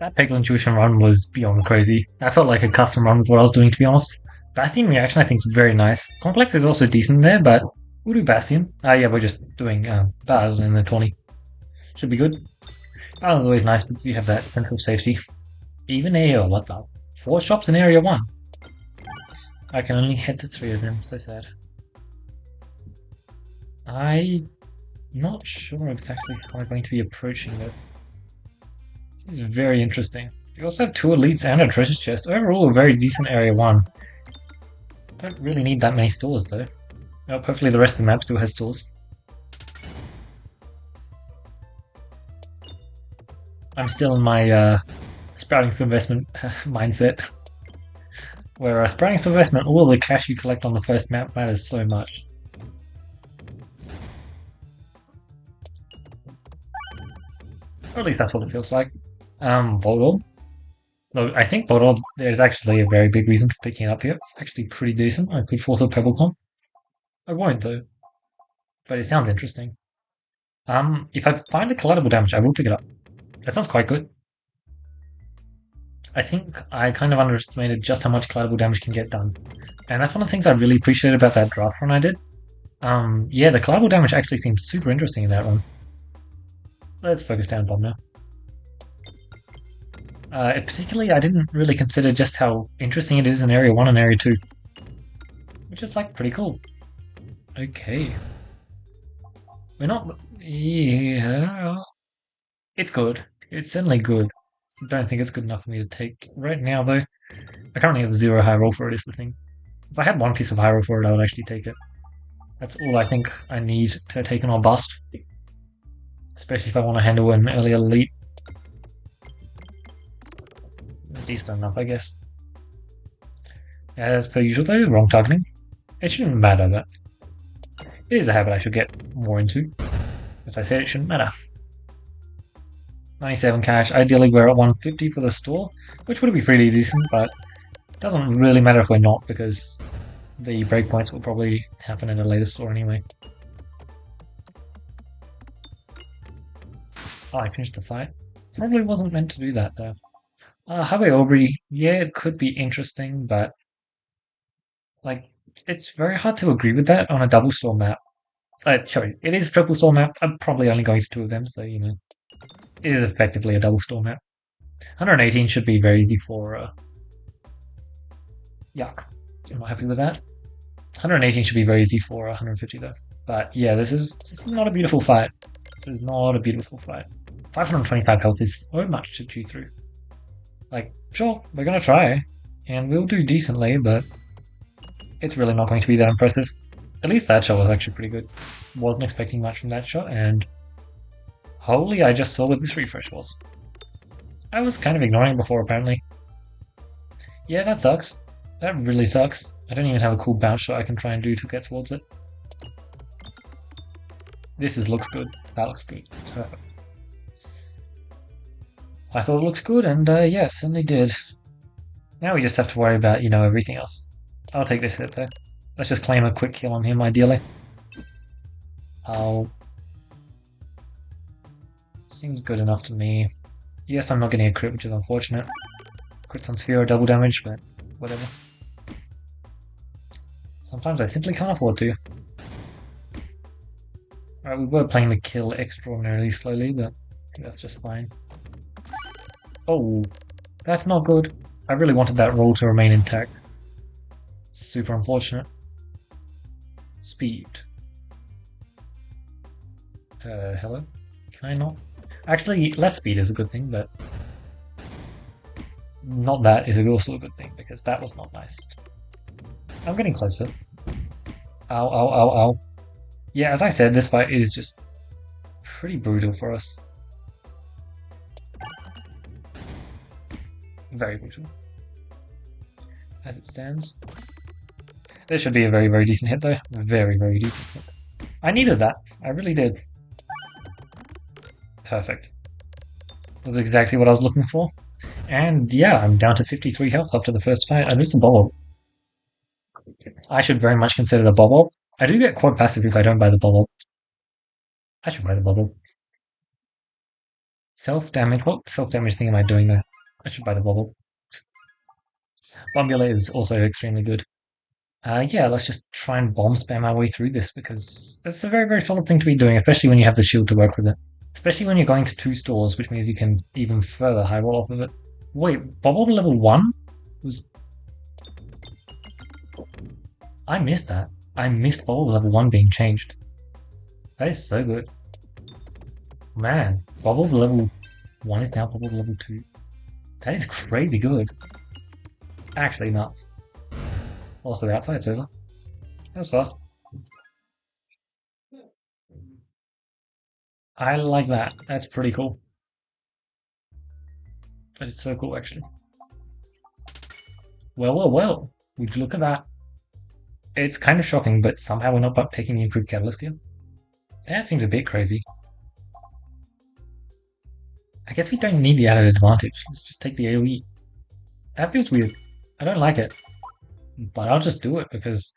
That Peglin tuition run was beyond crazy. I felt like a custom run with what I was doing, to be honest. Bastion reaction I think is very nice. Complex is also decent there, but we'll do Bastion. Yeah, we're just doing Battle in the 20. Should be good. Battle's always nice because you have that sense of safety. Even AO, what the? 4 shops in Area 1. I can only head to 3 of them, so sad. I'm not sure exactly how I'm going to be approaching this. This is very interesting. You also have 2 elites and a treasure chest. Overall, a very decent Area 1. Don't really need that many stores though. Oh, hopefully the rest of the map still has stores. I'm still in my sprouting for investment mindset. Where sprouting for investment, all the cash you collect on the first map matters so much. Or at least that's what it feels like. Boborb. Look, I think Boborb, there's actually a very big reason for picking it up here. It's actually pretty decent. I could force a Pebblecon. I won't though. But it sounds interesting. If I find a collateral damage, I will pick it up. That sounds quite good. I think I kind of underestimated just how much collateral damage can get done. And that's one of the things I really appreciated about that draft run I did. Yeah, the collateral damage actually seems super interesting in that run. Let's focus down Bomb now. Particularly, I didn't really consider just how interesting it is in Area 1 and Area 2. Which is, like, pretty cool. Okay. We're not... Yeah... It's good. It's certainly good. I don't think it's good enough for me to take right now, though. I currently have 0 high roll for it, is the thing. If I had 1 piece of high roll for it, I would actually take it. That's all I think I need to take an or bust. Especially if I want to handle an early elite. Decent enough, I guess. As per usual, though, wrong targeting. It shouldn't matter, but it is a habit I should get more into. As I said, it shouldn't matter. 97 cash. Ideally, we're at 150 for the store, which would be pretty decent, but it doesn't really matter if we're not, because the breakpoints will probably happen in a later store anyway. Oh, I finished the fight. Probably wasn't meant to do that, though. Highway Aubrey, yeah, it could be interesting, but like, it's very hard to agree with that on a double store map. Sorry, it is a triple store map. I'm probably only going to 2 of them, so you know. It is effectively a double store map. 118 should be very easy for yuck. I'm not happy with that. 118 should be very easy for 150 though. But yeah, this is not a beautiful fight. This is not a beautiful fight. 525 health is so much to chew through. Like, sure, we're gonna try, and we'll do decently, but it's really not going to be that impressive. At least that shot was actually pretty good. Wasn't expecting much from that shot, and holy, I just saw what this refresh was. I was kind of ignoring it before, apparently. Yeah, that sucks. That really sucks. I don't even have a cool bounce shot I can try and do to get towards it. Looks good. That looks good. Perfect. I thought it looks good, and yeah, certainly did. Now we just have to worry about, you know, everything else. I'll take this hit there. Let's just claim a quick kill on him, ideally. Seems good enough to me. Yes, I'm not getting a crit, which is unfortunate. Crits on sphere are double damage, but whatever. Sometimes I simply can't afford to. Alright, we were playing the kill extraordinarily slowly, but that's just fine. Oh, that's not good. I really wanted that roll to remain intact. Super unfortunate. Speed. Hello? Can I not? Actually, less speed is a good thing, but not that is also a good thing, because that was not nice. I'm getting closer. Ow, ow, ow, ow. Yeah, as I said, this fight is just pretty brutal for us. Very brutal. As it stands. This should be a very, very decent hit, though. Very, very decent hit. I needed that. I really did. Perfect. Was exactly what I was looking for. And yeah, I'm down to 53 health after the first fight. I lose the Boborb. I should very much consider the Boborb. I do get quad passive if I don't buy the Boborb. I should buy the Boborb. Self-damage? What self-damage thing am I doing there? I should buy the Bobble. Bombulet is also extremely good. Yeah, let's just try and bomb spam our way through this because it's a very, very solid thing to be doing, especially when you have the shield to work with it. Especially when you're going to 2 stores, which means you can even further high roll off of it. Wait, Bobble level 1? Was... I missed that. I missed Bobble level 1 being changed. That is so good. Man, Bobble level 1 is now Bobble level 2. That is crazy good. Actually nuts. Also, the outside's over. That's fast. I like that. That's pretty cool. That is so cool, actually. Well, well, well. Would you look at that? It's kind of shocking, but somehow we're not taking the improved catalyst here. That seems a bit crazy. I guess we don't need the added advantage. Let's just take the AoE. That feels weird. I don't like it. But I'll just do it because,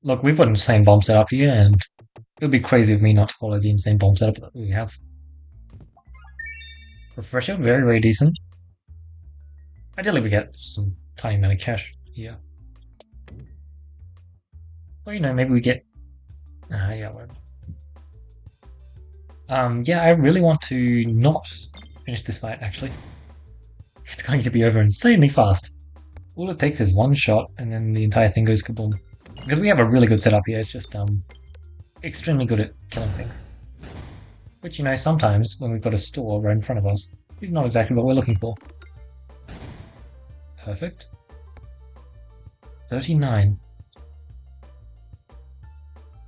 look, we've got an insane bomb setup here, and it would be crazy of me not to follow the insane bomb setup that we have. Refresher, very, very decent. Ideally, we get some tiny amount of cash here. Well, you know, maybe we get... yeah, whatever. Yeah, I really want to not finish this fight, actually. It's going to be over insanely fast. All it takes is one shot, and then the entire thing goes kaboom. Because we have a really good setup here, it's just extremely good at killing things. Which, you know, sometimes, when we've got a store right in front of us, is not exactly what we're looking for. Perfect. 39.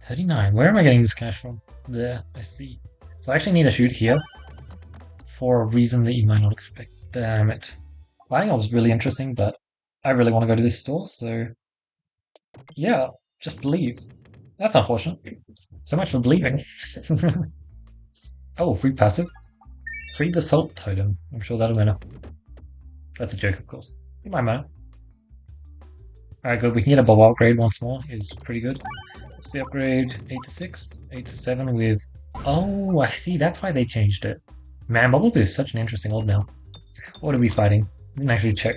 39. Where am I getting this cash from? There, I see. So I actually need a shoot here for a reason that you might not expect. Damn it. Lighting was really interesting, but I really want to go to this store, so yeah, just believe. That's unfortunate. So much for believing. Oh, free passive. Free basalt totem. I'm sure that'll matter. That's a joke, of course. It might matter. Alright, good. We can get a Bob upgrade once more. Is pretty good. What's the upgrade? 8 to 6, 8 to 7 with... Oh, I see. That's why they changed it. Man, Bob is such an interesting old now. What are we fighting? Didn't actually check.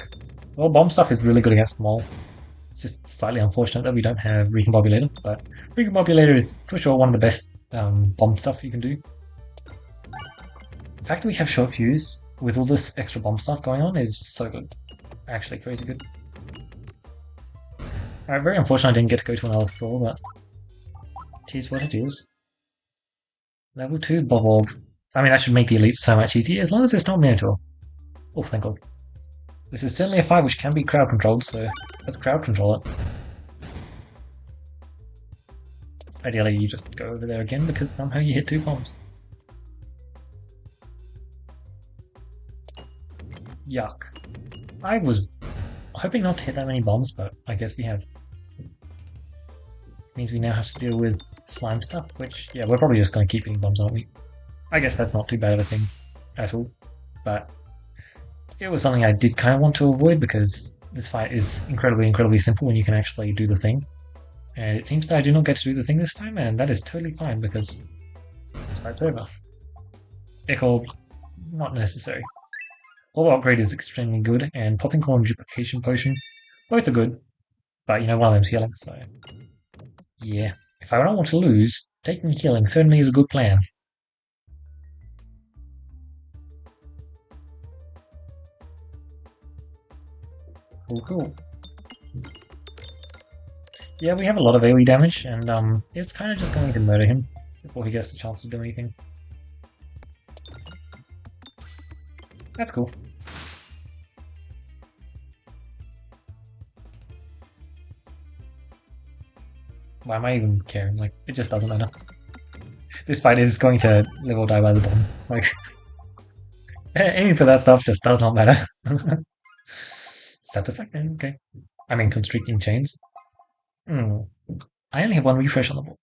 Well, bomb stuff is really good against Mole. It's just slightly unfortunate that we don't have Recombobulator, but Recombobulator is for sure one of the best bomb stuff you can do. The fact that we have short fuse with all this extra bomb stuff going on is so good. Actually, crazy good. Alright, very unfortunate I didn't get to go to another store, but it is what it is. Level 2 Boborb. I mean, that should make the elite so much easier, as long as it's not Minotaur. Oh, thank god. This is certainly a fight which can be crowd controlled, so let's crowd control it. Ideally, you just go over there again because somehow you hit 2 bombs. Yuck. I was hoping not to hit that many bombs, but I guess we have. Means we now have to deal with slime stuff, which, yeah, we're probably just going to keep hitting bombs, aren't we? I guess that's not too bad of a thing at all, but it was something I did kind of want to avoid because this fight is incredibly, incredibly simple when you can actually do the thing. And it seems that I do not get to do the thing this time, and that is totally fine because this fight's over. Echo, not necessary. All upgrade is extremely good, and Popping Corn Duplication Potion, both are good, but you know, one of them's healing, so yeah. If I don't want to lose, taking healing certainly is a good plan. Cool, cool. Yeah, we have a lot of AoE damage, and it's kind of just going to murder him before he gets the chance to do anything. That's cool. Why am I even caring? Like, it just doesn't matter. This fight is going to live or die by the bombs. Like, aiming for that stuff just does not matter. Sappersack, okay. I mean, constricting chains. I only have 1 refresh on the board.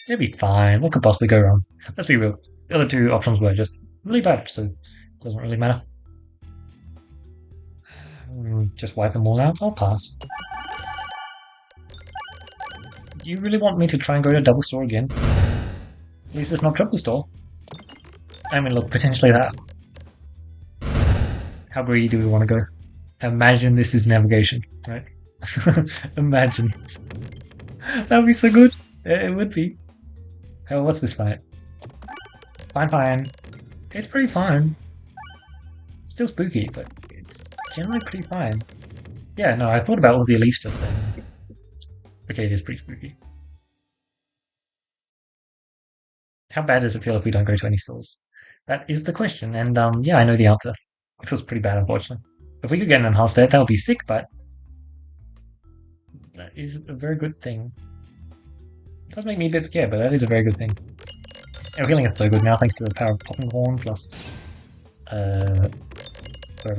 It'll be fine. What could possibly go wrong? Let's be real. The other 2 options were just really bad, so it doesn't really matter. Just wipe them all out. I'll pass. Do you really want me to try and go to double store again? At least it's not triple store. I mean, look, potentially that. How greedy do we want to go? Imagine this is navigation, right? Imagine. That would be so good. It would be. Oh, what's this fight? Fine, fine. It's pretty fine. Still spooky, but it's generally pretty fine. Yeah, no, I thought about all the elites just then. Okay, it is pretty spooky. How bad does it feel if we don't go to any stores? That is the question, and yeah, I know the answer. It feels pretty bad, unfortunately. If we could get an enhanced state, that would be sick, but that is a very good thing. It does make me a bit scared, but that is a very good thing. Our healing is so good now, thanks to the power of Popping Horn plus whatever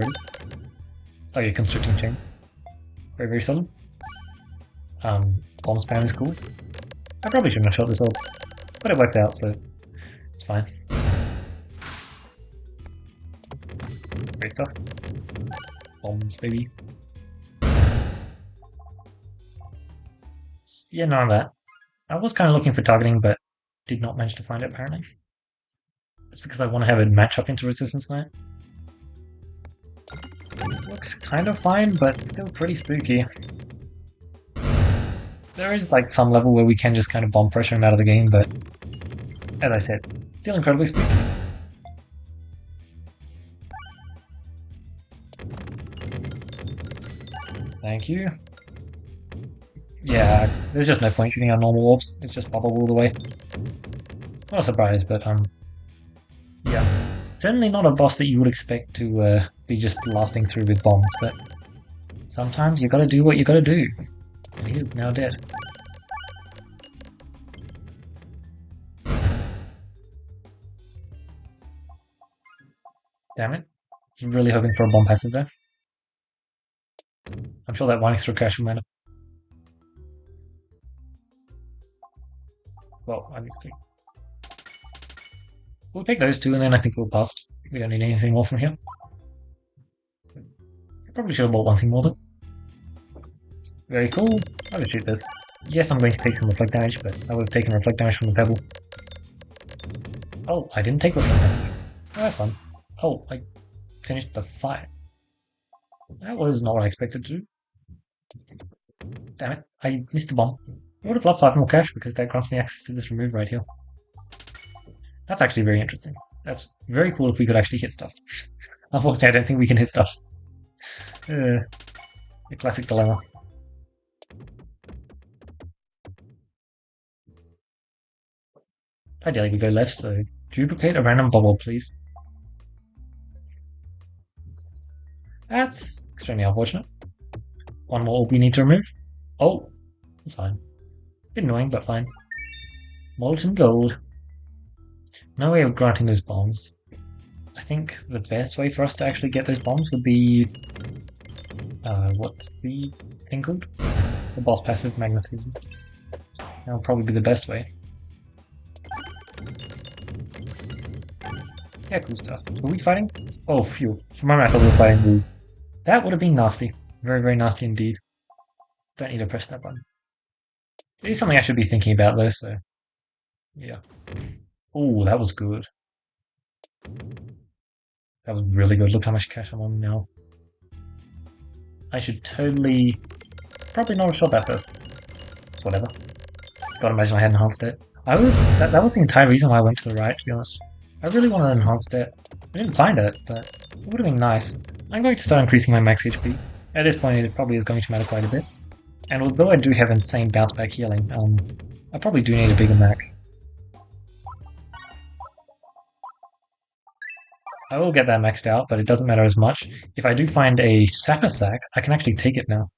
it is. Oh yeah, Constricting Chains. Very, very solid. Bomb spam is cool. I probably shouldn't have shot this off, but it works out, so it's fine. Great stuff. Bombs, baby. Yeah, none of that. I was kind of looking for targeting, but did not manage to find it, apparently. It's because I want to have a matchup into Resistance Knight. Looks kind of fine, but still pretty spooky. There is like some level where we can just kind of bomb pressure him out of the game, but as I said, still incredibly spooky. Thank you. Yeah, there's just no point shooting our normal orbs. It's just bubble all the way. Not a surprise, but yeah. Certainly not a boss that you would expect to be just blasting through with bombs, but sometimes you gotta do what you gotta do. And he is now dead. Damn it. I was really hoping for a bomb passive there. I'm sure that one extra crash will matter. Well, I need to click. We'll take those two and then I think we'll pass. We don't need anything more from here. I probably should have bought one thing more though. Very cool. I'll just shoot this. Yes, I'm going to take some reflect damage, but I would have taken reflect damage from the pebble. Oh, I didn't take reflect damage. Oh, that's fun. Oh, I finished the fight. That was not what I expected to do. Damn it, I missed the bomb. I would have loved 5 more cash because that grants me access to this remove right here. That's actually very interesting. That's very cool if we could actually hit stuff. Unfortunately, I don't think we can hit stuff. A classic dilemma. Ideally we go left, so duplicate a random bubble, please. That's extremely unfortunate. One more orb we need to remove. Oh, that's fine. Bit annoying, but fine. Molten gold. No way of granting those bombs. I think the best way for us to actually get those bombs would be... what's the thing called? The boss passive, magnetism. That'll probably be the best way. Yeah, cool stuff. Were we fighting? Oh, phew. For a moment I thought we were fighting Woo. That would have been nasty. Very, very nasty indeed. Don't need to press that button. It is something I should be thinking about though, so... yeah. Oh, that was good. That was really good. Look how much cash I'm on now. I should totally... probably not have shot that first. It's whatever. Gotta imagine I had enhanced it. That was the entire reason why I went to the right, to be honest. I really wanted an enhanced it. I didn't find it, but it would have been nice. I'm going to start increasing my max HP. At this point, it probably is going to matter quite a bit. And although I do have insane bounce back healing, I probably do need a bigger max. I will get that maxed out, but it doesn't matter as much. If I do find a sapper sack, I can actually take it now.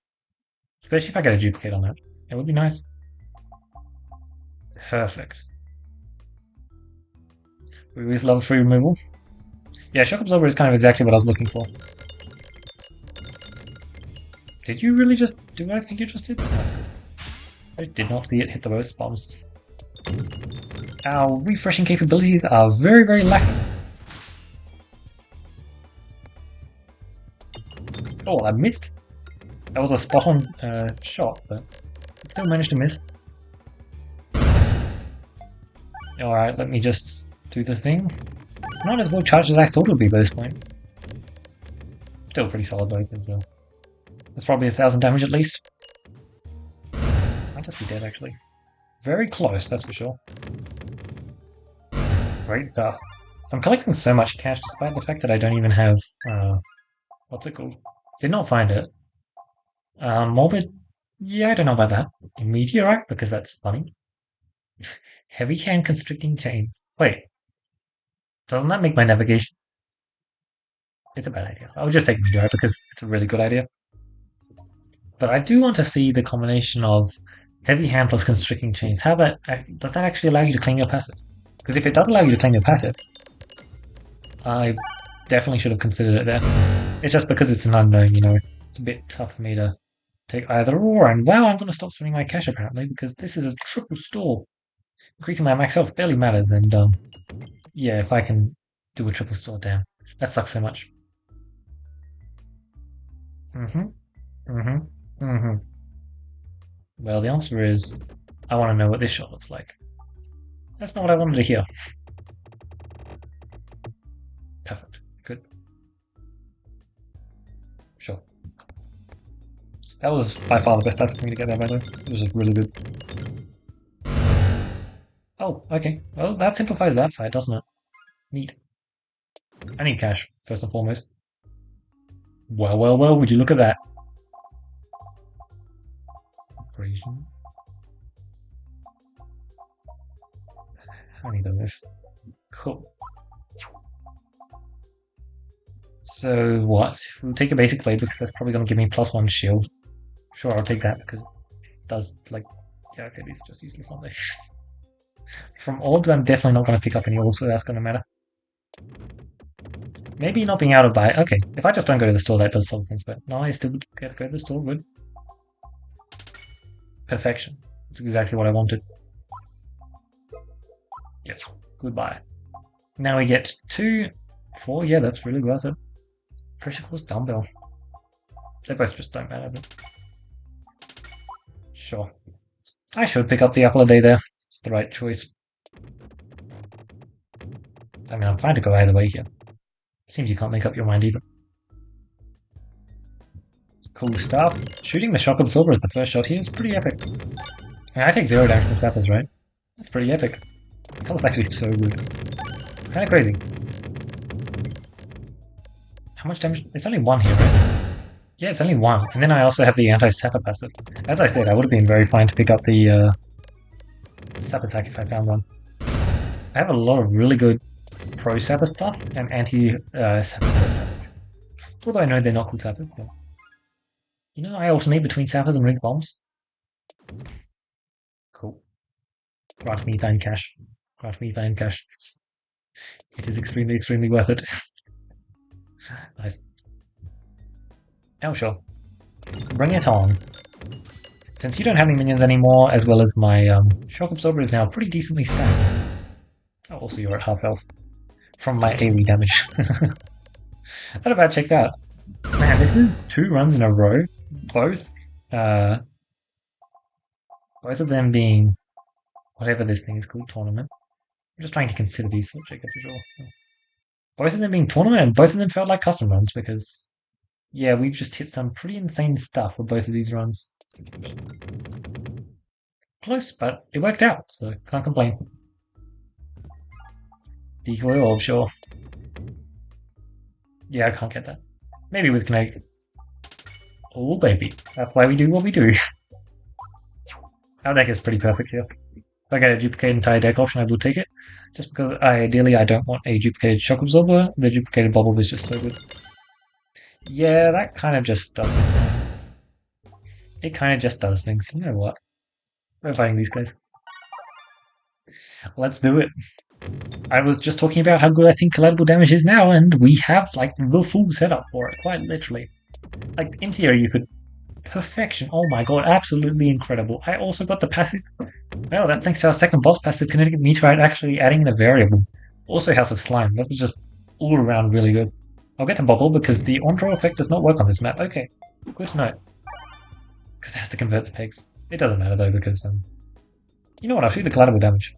Especially if I get a duplicate on that. It would be nice. Perfect. We with level 3 removal. Yeah, Shock Absorber is kind of exactly what I was looking for. Did you really just do what I think you just did? I did not see it hit the most bombs. Our refreshing capabilities are very, very lacking. Oh, I missed. That was a spot-on shot, but it still managed to miss. Alright, let me just do the thing. It's not as well charged as I thought it would be by this point. Still pretty solid though, because there's probably 1,000 damage at least. Might just be dead actually. Very close, that's for sure. Great stuff. I'm collecting so much cash despite the fact that I don't even have, what's it called? Did not find it. Morbid? Yeah, I don't know about that. Meteorite? Because that's funny. Heavy hand constricting chains. Wait. Doesn't that make my navigation? It's a bad idea. I'll just take meteorite because it's a really good idea. But I do want to see the combination of heavy hand plus constricting chains. How about, does that actually allow you to claim your passive? Because if it does allow you to claim your passive, I definitely should have considered it there. It's just because it's an unknown, you know. It's a bit tough for me to take either or. And wow, I'm going to stop spending my cash apparently because this is a triple store. Increasing my max health barely matters. And yeah, if I can do a triple store, damn. That sucks so much. Well, the answer is I want to know what this shot looks like. That's not what I wanted to hear. Perfect. Good. Sure. That was by far the best pass for me to get there, by the way. It was just really good. Oh, okay. Well, that simplifies that fight, doesn't it? Neat. I need cash, first and foremost. Well, well, well, would you look at that? Operation. I need a move. Cool. So what? We'll take a basic blade because that's probably going to give me +1 shield. Sure, I'll take that because it does, like... Yeah, okay, these are just useless, aren't they? From orbs, I'm definitely not going to pick up any orbs, so that's going to matter. Maybe not being able to buy... Okay, if I just don't go to the store, that does solve things, but no, I still get to go to the store, good. Perfection. That's exactly what I wanted. Yes, goodbye. Now we get 2, 4, yeah, that's really worth it. Pressure course dumbbell. They both just don't matter, but... Sure. I should pick up the apple a day there. It's the right choice. I mean, I'm fine to go either way here. Seems you can't make up your mind either. Cool stuff. Shooting the shock absorber as the first shot here is pretty epic. I take 0 damage from sappers, right? That's pretty epic. That was actually so good. Kinda crazy. How much damage? It's only 1 here, right? Yeah, it's only 1. And then I also have the anti-sapper passive. As I said, I would have been very fine to pick up the sapper sack if I found one. I have a lot of really good pro-sapper stuff and anti-sapper stuff. Although I know they're not called sappers. But... You know, I alternate between sappers and ring bombs. Cool. Grant me thine cash. Grant me thine cash. It is extremely, extremely worth it. Nice. Oh, sure. Bring it on. Since you don't have any minions anymore, as well as my shock absorber is now pretty decently stacked. Oh, also you're at half health. From my AoE damage. That about checks out. Man, this is 2 runs in a row. Both of them being whatever this thing is called, tournament. I'm just trying to consider these subjects as well. Both of them being tournament, and both of them felt like custom runs because, yeah, we've just hit some pretty insane stuff with both of these runs. Close, but it worked out, so can't complain. Decoy orb, sure. Yeah, I can't get that. Maybe with Connect. Oh, baby. That's why we do what we do. Our deck is pretty perfect here. If I get a duplicate entire deck option, I will take it. Just because ideally I don't want a duplicated shock absorber. The duplicated Boborb is just so good. Yeah, that kind of just does things. It kind of just does things. You know what? We're fighting these guys. Let's do it. I was just talking about how good I think collateral damage is now, and we have, like, the full setup for it, quite literally. Like, in theory, you could... Perfection. Oh my god, absolutely incredible. I also got the passive... Well, that thanks to our second boss passive, Kinetic Meteorite, actually adding the variable. Also House of Slime. That was just all around really good. I'll get to Bobble because the on-draw effect does not work on this map. Okay, good to know. Because it has to convert the pegs. It doesn't matter though, because... you know what, I'll shoot the collateral damage.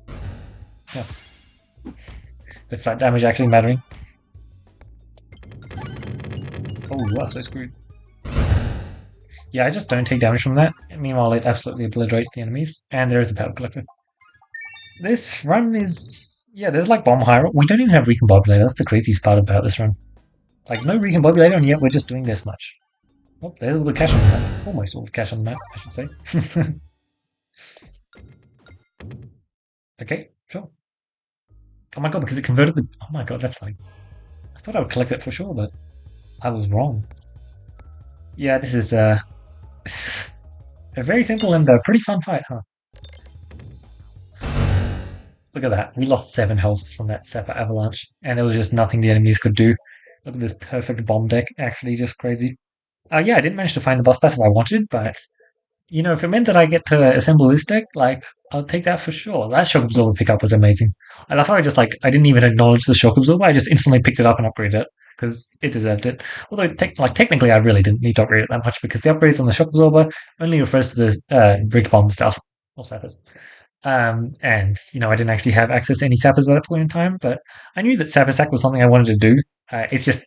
Yeah. The flat damage actually mattering. Oh, you are so screwed. Yeah, I just don't take damage from that. Meanwhile, it absolutely obliterates the enemies. And there is a Battle Collector. This run is... Yeah, there's like Bomb Hyrule. We don't even have Recombobulator. That's the craziest part about this run. Like, no Recombobulator, and yet we're just doing this much. Oh, there's all the cash on the map. Almost all the cash on the map, I should say. Okay, sure. Oh my god, because it converted the... Oh my god, that's funny. I thought I would collect it for sure, but I was wrong. Yeah, this is a very simple and pretty fun fight, huh? Look at that. We lost 7 health from that Sapper Avalanche, and there was just nothing the enemies could do. Look at this perfect bomb deck. Actually, just crazy. Yeah, I didn't manage to find the boss passive I wanted, but if it meant that I get to assemble this deck, like, I'll take that for sure. That Shock Absorber pickup was amazing. I love how I didn't even acknowledge the Shock Absorber, I just instantly picked it up and upgraded it, because it deserved it. Although, technically, I really didn't need to upgrade it that much, because the upgrades on the Shock Absorber only refers to the Brick Bomb stuff, or Sappers. I didn't actually have access to any Sappers at that point in time, but I knew that Sapper Sack was something I wanted to do. It's just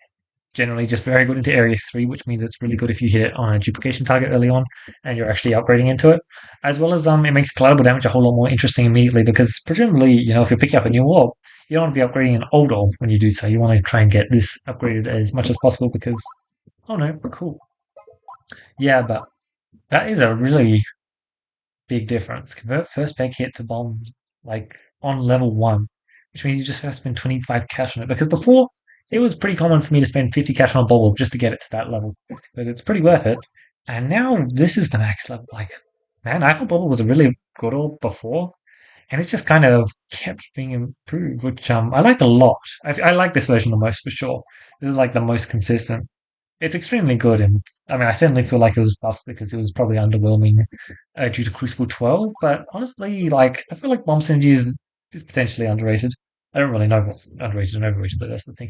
generally just very good into Area 3, which means it's really good if you hit it on a duplication target early on and you're actually upgrading into it. As well as it makes collateral damage a whole lot more interesting immediately because presumably, if you're picking up a new orb, you don't want to be upgrading an old orb when you do so. You want to try and get this upgraded as much as possible because, oh no, cool. Yeah, but that is a really big difference. Convert first big hit to bomb like on level 1, which means you just have to spend 25 cash on it. Because before, it was pretty common for me to spend 50 cash on a Boborb just to get it to that level. Because it's pretty worth it. And now this is the max level. Like, man, I thought Boborb was a really good orb before. And it's just kind of kept being improved, which I like a lot. I like this version the most for sure. This is like the most consistent. It's extremely good, and I mean, I certainly feel like it was buffed because it was probably underwhelming due to Crucible 12. But honestly, I feel like Bomb Synergy is potentially underrated. I don't really know what's underrated and overrated, but that's the thing.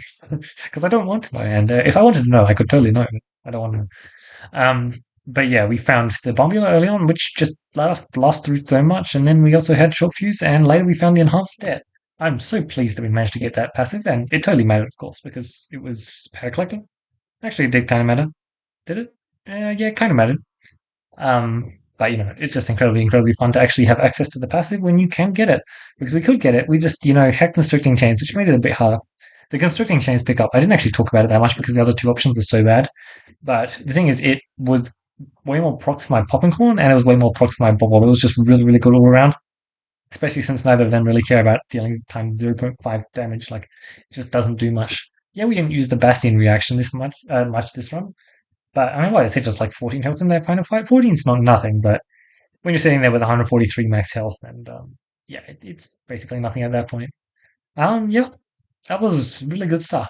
Because I don't want to know, and if I wanted to know, I could totally know. But I don't want to know. Um, but yeah, we found the Bombulet early on, which just let us blast through so much, and then we also had Short Fuse, and later we found the Enhanced Debt. I'm so pleased that we managed to get that passive, and it totally mattered, of course, because it was power collecting. Actually, it did kind of matter. Did it? Yeah, it kind of mattered. But it's just incredibly, incredibly fun to actually have access to the passive when you can get it. Because we could get it, we just, hacked constricting chains, which made it a bit harder. The constricting chains pickup, I didn't actually talk about it that much because the other two options were so bad. But the thing is, it was way more procs to my popping corn, and it was way more procs to my bob. It was just really, really good all around. Especially since neither of them really care about dealing times 0.5 damage. Like, it just doesn't do much. Yeah, we didn't use the Bastion reaction this much this run, but I mean, what, it saved us like 14 health in that final fight. 14 is not nothing, but when you're sitting there with 143 max health, and yeah, it's basically nothing at that point. Yeah, that was really good stuff.